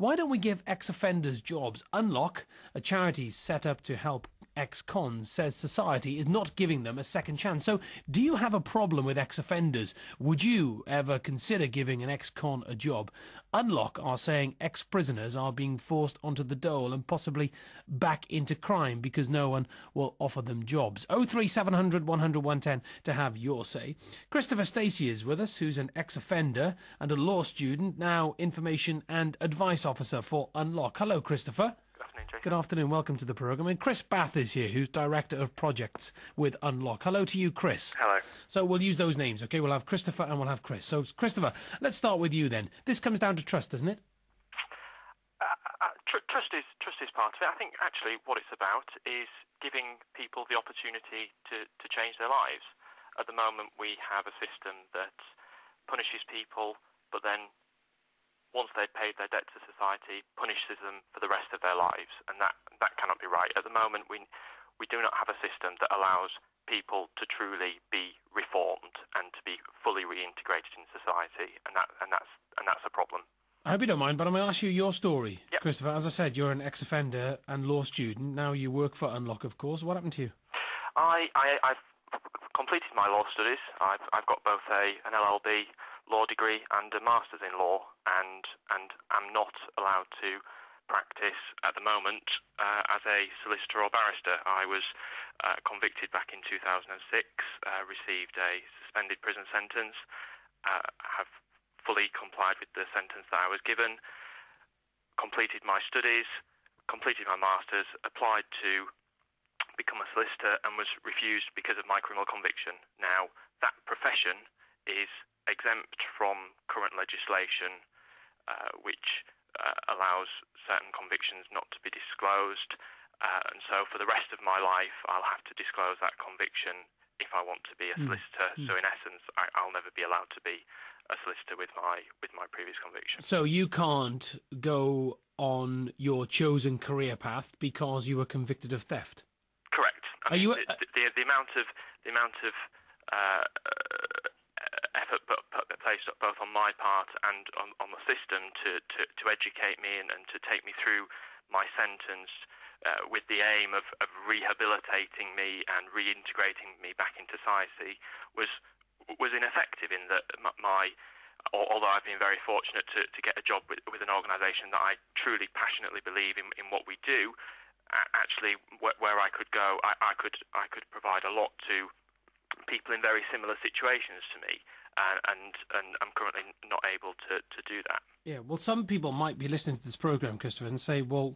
Why don't we give ex-offenders jobs? Unlock, a charity set up to help ex-cons, says society is not giving them a second chance. So do you have a problem with ex-offenders? Would you ever consider giving an ex-con a job? Unlock are saying ex-prisoners are being forced onto the dole and possibly back into crime because no one will offer them jobs. 03700 100 110 to have your say. Christopher Stacey is with us, who's an ex-offender and a law student, now information and advice officer for Unlock. Hello, Christopher. Good afternoon, Jason. Good afternoon. Welcome to the programme. And Chris Bath is here, who's Director of Projects with Unlock. Hello to you, Chris. Hello. So we'll use those names, OK? We'll have Christopher and we'll have Chris. So, Christopher, let's start with you then. This comes down to trust, doesn't it? Trust is part of it. I think actually what it's about is giving people the opportunity to change their lives. At the moment, we have a system that punishes people, but then once they've paid their debt to society, punishes them for the rest of their lives, and that cannot be right. At the moment, we do not have a system that allows people to truly be reformed and to be fully reintegrated in society, and that's a problem. I hope you don't mind, but I'm going to ask you your story, Yep. Christopher. As I said, you're an ex-offender and law student. Now you work for Unlock, of course. What happened to you? I've completed my law studies. I've got both an LLB law degree and a master's in law, and I'm not allowed to practice at the moment as a solicitor or barrister. I was convicted back in 2006, received a suspended prison sentence, have fully complied with the sentence that I was given, completed my studies, completed my master's, applied to become a solicitor and was refused because of my criminal conviction. Now, that profession is exempt from current legislation which allows certain convictions not to be disclosed, and so for the rest of my life I'll have to disclose that conviction if I want to be a solicitor. So in essence, I'll never be allowed to be a solicitor with my previous conviction. So you can't go on your chosen career path because you were convicted of theft? Correct. I mean, the amount of effort placed both on my part and on the system to educate me and to take me through my sentence with the aim of rehabilitating me and reintegrating me back into society was ineffective, in that although I've been very fortunate to get a job with an organisation that I truly passionately believe in what we do, actually where I could go, I could provide a lot to people in very similar situations to me, and I'm currently not able to do that. Yeah, well, some people might be listening to this programme, Christopher, and say, well,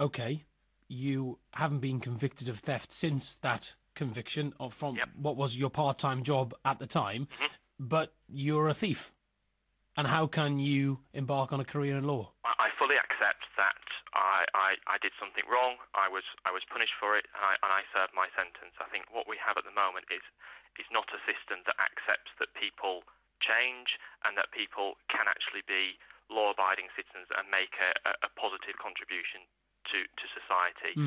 OK, you haven't been convicted of theft since that conviction from what was your part-time job at the time, but you're a thief. And how can you embark on a career in law? I fully accept that I did something wrong. I was punished for it, and I served my sentence. I think what we have at the moment is not a system that accepts that people change and that people can actually be law-abiding citizens and make a positive contribution to society.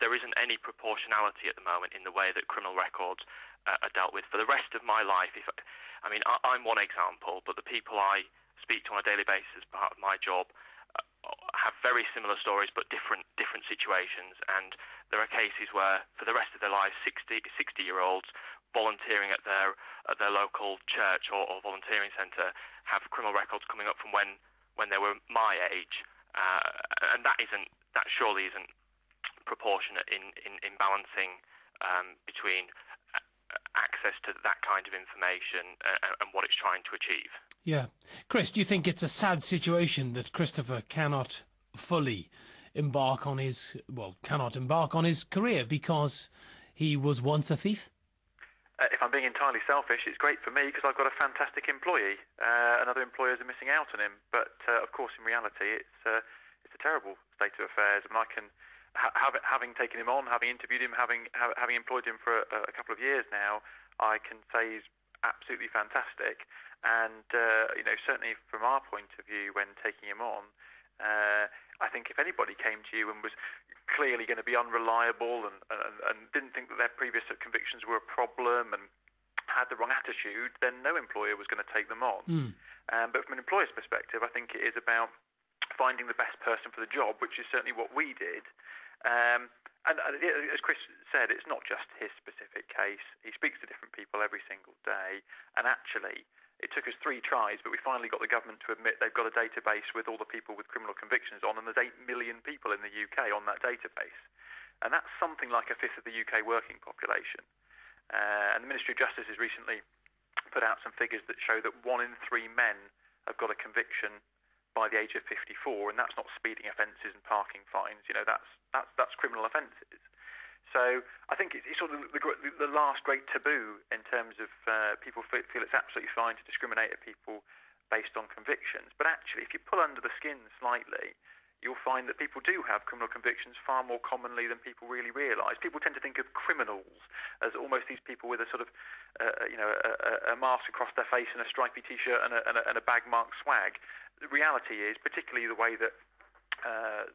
There isn't any proportionality at the moment in the way that criminal records are dealt with. For the rest of my life, I'm one example, but the people I speak to on a daily basis as part of my job have very similar stories but different situations, and there are cases where for the rest of their lives 60-year-olds volunteering at their local church or volunteering centre have criminal records coming up from when they were my age, and that surely isn't proportionate in balancing between access to that kind of information and what it's trying to achieve. Yeah. Chris, do you think it's a sad situation that Christopher cannot fully embark on his career because he was once a thief? If I'm being entirely selfish, it's great for me because I've got a fantastic employee, and other employers are missing out on him. But of course, in reality, it's a terrible state of affairs. And I can, having taken him on, having interviewed him, having employed him for a couple of years now, I can say he's absolutely fantastic. And certainly from our point of view, when taking him on, I think if anybody came to you and was clearly going to be unreliable and didn't think that their previous convictions were a problem and had the wrong attitude, then no employer was going to take them on. But from an employer's perspective, I think it is about finding the best person for the job, which is certainly what we did. And as Chris said, it's not just his specific case. He speaks to different people every single day. And actually, it took us 3 tries, but we finally got the government to admit they've got a database with all the people with criminal convictions on, and there's 8 million people in the UK on that database. And that's something like a fifth of the UK working population. And the Ministry of Justice has recently put out some figures that show that 1 in 3 men have got a conviction by the age of 54, and that's not speeding offences and parking fines. That's criminal offences. So I think it's sort of the last great taboo in terms of people feel it's absolutely fine to discriminate at people based on convictions. But actually, if you pull under the skin slightly, you'll find that people do have criminal convictions far more commonly than people really realise. People tend to think of criminals as almost these people with a sort of, a mask across their face and a stripy T-shirt and a bag-marked swag. The reality is, particularly the way that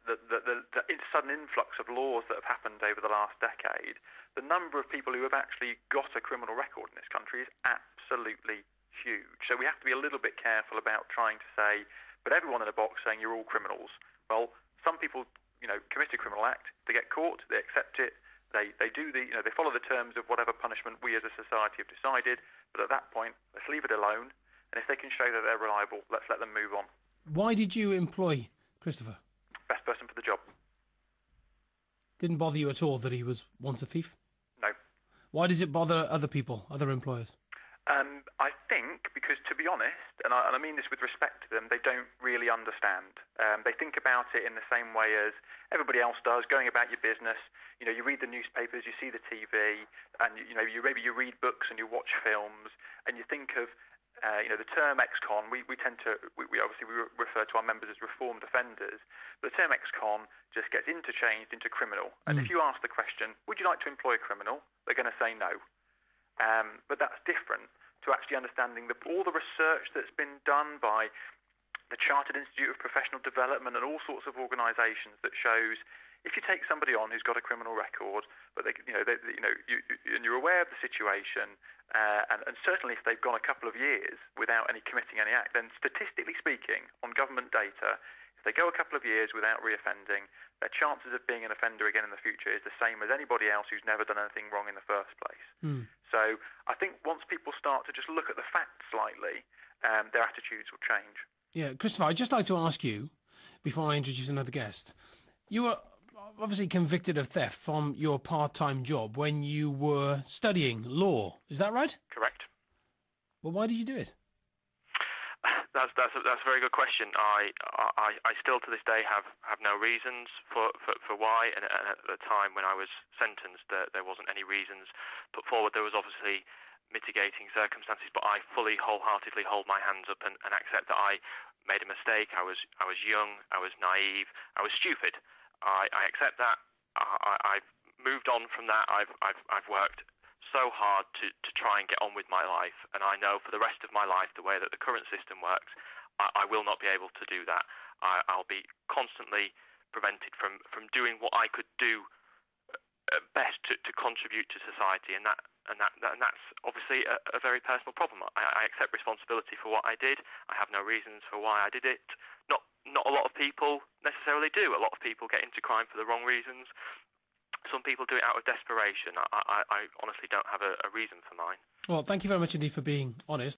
the sudden influx of laws that have happened over the last decade, the number of people who have actually got a criminal record in this country is absolutely huge. So we have to be a little bit careful about trying to say, but everyone in a box saying you're all criminals. Well, some people, commit a criminal act, they get caught, they accept it, they follow the terms of whatever punishment we as a society have decided, but at that point, let's leave it alone, and if they can show that they're reliable, let's let them move on. Why did you employ Christopher? Best person for the job. Didn't bother you at all that he was once a thief? No. Why does it bother other people, other employers? I think because, to be honest, and I mean this with respect to them, they don't really understand. They think about it in the same way as everybody else does, going about your business. You read the newspapers, you see the TV, and maybe you read books and you watch films, and you think of the term ex-con. We obviously refer to our members as reformed offenders, but the term ex-con just gets interchanged into criminal. And if you ask the question, would you like to employ a criminal? They're going to say no. But that's different to actually understanding all the research that's been done by the Chartered Institute of Professional Development and all sorts of organisations that shows if you take somebody on who's got a criminal record, but and you're aware of the situation, and certainly if they've gone a couple of years without committing any act, then statistically speaking, on government data, if they go a couple of years without reoffending, their chances of being an offender again in the future is the same as anybody else who's never done anything wrong in the first place. So I think once people start to just look at the facts slightly, their attitudes will change. Yeah, Christopher, I'd just like to ask you, before I introduce another guest, you were obviously convicted of theft from your part-time job when you were studying law. Is that right? Correct. Well, why did you do it? That's a very good question. I still to this day have no reasons for why, and at the time when I was sentenced, there wasn't any reasons put forward. There was obviously mitigating circumstances, but I fully, wholeheartedly hold my hands up and accept that I made a mistake. I was young, I was naive, I was stupid. I accept that. I've moved on from that. I've worked so hard to try and get on with my life, and I know for the rest of my life the way that the current system works, I will not be able to do that. I'll be constantly prevented from doing what I could do best to contribute to society, and that's obviously a very personal problem. I accept responsibility for what I did. I have no reasons for why I did it. Not a lot of people necessarily do. A lot of people get into crime for the wrong reasons. Some people do it out of desperation. I honestly don't have a reason for mine. Well, thank you very much indeed for being honest.